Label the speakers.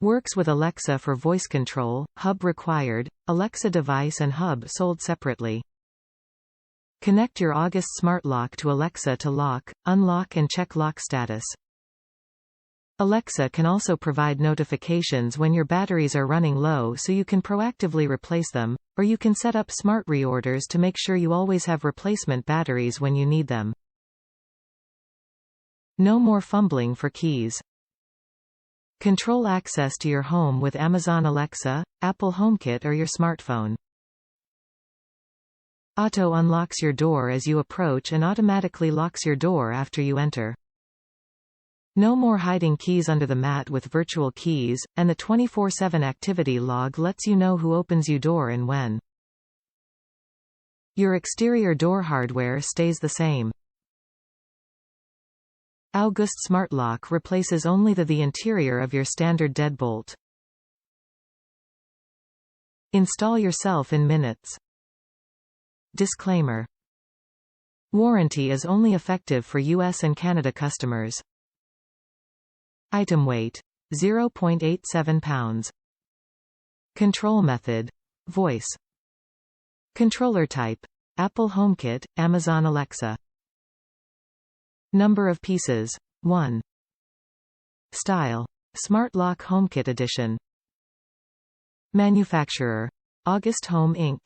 Speaker 1: Works with Alexa for voice control, hub required, Alexa device and hub sold separately. Connect your August smart lock to Alexa to lock, unlock and check lock status. Alexa can also provide notifications when your batteries are running low so you can proactively replace them, or you can set up smart reorders to make sure you always have replacement batteries when you need them. No more fumbling for keys. Control access to your home with Amazon Alexa, Apple HomeKit or your smartphone. Auto unlocks your door as you approach and automatically locks your door after you enter. No more hiding keys under the mat with virtual keys, and the 24/7 activity log lets you know who opens your door and when. Your exterior door hardware stays the same. August Smart Lock replaces only the interior of your standard deadbolt. Install yourself in minutes. Disclaimer. Warranty is only effective for US and Canada customers. Item weight: 0.87 pounds. Control method: voice. Controller type: Apple HomeKit, Amazon Alexa. Number of pieces: 1. Style: Smart Lock HomeKit Edition. Manufacturer: August Home Inc.